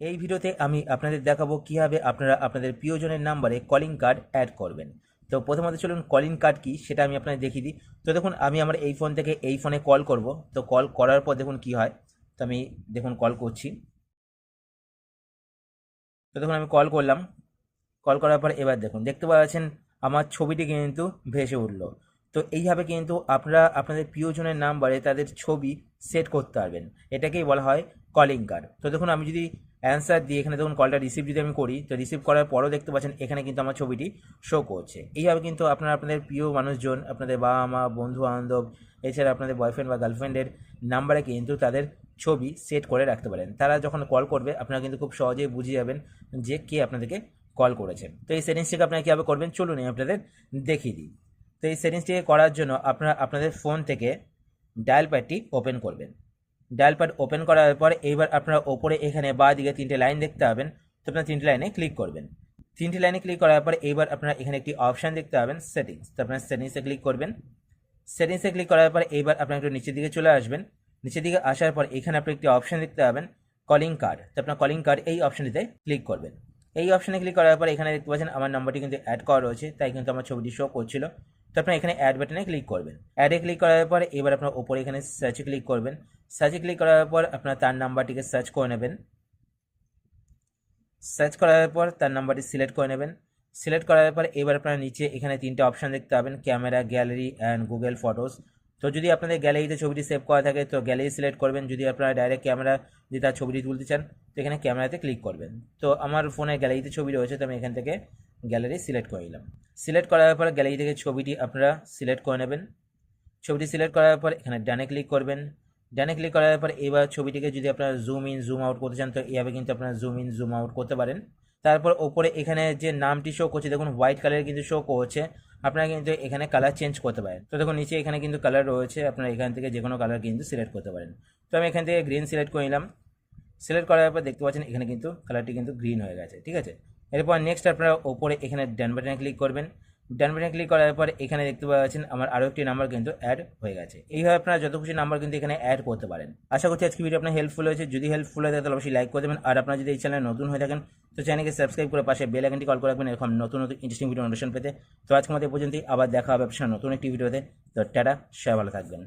এই ভিডিওতে আমি আপনাদের দেখাবো কিভাবে আপনারা আপনাদের প্রিয়জনের নাম্বারে কলিং কার্ড অ্যাড করবেন। তো প্রথমত চলুন কলিং কার্ড কি সেটা আমি আপনাদের দেখিয়ে দিই। তো দেখুন আমি আমার এই ফোন থেকে এই ফোনে কল করব। তো কল করার পর দেখুন কি হয়। তো আমি দেখুন কল করছি। তো দেখুন আমি কল করলাম। কল করার পর এবার দেখুন দেখতে পাচ্ছেন আমার ছবিটি কিন্তু ভেসে উঠল। তো এইভাবে কিন্তু আপনারা আপনাদের প্রিয়জনের নাম্বারে তাদের ছবি সেট করতে পারবেন। এটাকেই বলা হয় কলিং কার্ড। তো দেখুন আমি যদি অ্যান্সার দিয়ে এখানে দেখুন কলটা রিসিভ যদি আমি করি, তো রিসিভ করার পরও দেখতে পাচ্ছেন এখানে কিন্তু আমার ছবিটি শো করছে। এইভাবে কিন্তু আপনারা আপনাদের প্রিয় মানুষজন, আপনাদের বাবা মা, বন্ধু বান্ধব, এছাড়া আপনাদের বয়ফ্রেন্ড বা গার্লফ্রেন্ডের নাম্বারে কিন্তু তাদের ছবি সেট করে রাখতে পারেন। তারা যখন কল করবে আপনারা কিন্তু খুব সহজেই বুঝে যাবেন যে কে আপনাদেরকে কল করেছেন। তো এই সেটিংসটিকে আপনারা কীভাবে করবেন চলুন আমি আপনাদের দেখিয়ে দিই। তো এই সেটিংসটিকে করার জন্য আপনারা আপনাদের ফোন থেকে ডায়াল প্যাডটি ওপেন করবেন। ডায়াল প্যাড ওপেন করার পর এইবার আপনারা ওপরে এখানে বাঁ দিকে তিনটে লাইন দেখতে পাবেন। তো আপনারা তিনটে লাইনে ক্লিক করবেন। তিনটে লাইনে ক্লিক করার পর এইবার আপনারা এখানে একটি অপশান দেখতে পাবেন সেটিংস। তো আপনারা সেটিংসে ক্লিক করবেন। সেটিংসে ক্লিক করার পর এইবার আপনারা একটু নিচের দিকে চলে আসবেন। নিচের দিকে আসার পর এখানে আপনি একটি অপশান দেখতে পাবেন কলিং কার্ড। তো আপনার কলিং কার্ড এই অপশানটিতে ক্লিক করবেন। এই অপশানে ক্লিক করার পর এখানে দেখতে পাচ্ছেন আমার নাম্বারটি কিন্তু অ্যাড করা রয়েছে, তাই কিন্তু আমার ছবিটি শো করছিল। তো আপনার এখানে অ্যাড বাটনে ক্লিক করবেন। অ্যাডে ক্লিক করার পর এবার আপনার ওপরে এখানে সার্চে ক্লিক করবেন। সার্চে ক্লিক করার পর আপনার তার নাম্বারটিকে সার্চ করে নেবেন। সার্চ করার পর তার নাম্বারটি সিলেক্ট করে নেবেন। সিলেক্ট করার পর এবার আপনারা নিচে এখানে তিনটে অপশান দেখতে পাবেন camera, gallery and Google photos. তো যদি আপনাদের গ্যালারিতে ছবিটি সেভ করা থাকে তো গ্যালারি সিলেক্ট করবেন। যদি আপনারা ডাইরেক্ট ক্যামেরা দিয়ে তার ছবিটি তুলতে চান তো এখানে ক্যামেরাতে ক্লিক করবেন। তো আমার ফোনে গ্যালারিতে ছবি রয়েছে, তো আমি এখান থেকে গ্যালারি সিলেক্ট করে নিলাম। সিলেক্ট করার পর গ্যালারি থেকে ছবিটি আপনারা সিলেক্ট করে নেবেন। ছবিটি সিলেক্ট করার পর এখানে ডানে ক্লিক করবেন। ডানে ক্লিক করার পর এবার ছবিটিকে যদি আপনারা জুম ইন জুম আউট করতে চান তো এইভাবে কিন্তু আপনারা জুম ইন জুম আউট করতে পারেন। তারপর ওপরে এখানে যে নামটি শো করছে দেখুন হোয়াইট কালারের কিন্তু শো করছে, আপনারা কিন্তু এখানে কালার চেঞ্জ করতে পারেন। তো দেখুন নিচে এখানে কিন্তু কালার রয়েছে, আপনারা এখান থেকে যে কোনো কালার কিন্তু সিলেক্ট করতে পারেন। তো আমি এখান থেকে গ্রিন সিলেক্ট করে নিলাম। সিলেক্ট করার পর দেখতে পাচ্ছেন এখানে কিন্তু কালারটি কিন্তু গ্রিন হয়ে গেছে, ঠিক আছে। এরপর নেক্সট আপনারা ওপরে এখানে ডান বাটনে ক্লিক করবেন। ডান বাটনে ক্লিক করার পর এখানে দেখতে পাচ্ছেন আমার আরও একটি নাম্বার কিন্তু অ্যাড হয়ে গেছে। এইভাবে আপনারা যত খুশি নাম্বার কিন্তু এখানে অ্যাড করতে পারেন। আশা করছি আজকে ভিডিও আপনার হেল্পফুল হয়েছে। যদি হেল্পফুল হয় তাহলে অবশ্যই লাইক করে দেবেন। আর আপনারা যদি এই চ্যানেলে নতুন হয়ে থাকেন তো চ্যানেলকে সাবস্ক্রাইব করে পাশে বেল আইকনটি কল করে রাখবেন এরকম নতুন নতুন ইন্টারেস্টিং ভিডিও নোটিফিকেশন পেতে। তো আজকের মতো পর্যন্তই, আবার দেখা হবে আপনার নতুন একটি ভিডিওতে। তো টাটা, সবাই ভালো থাকবেন।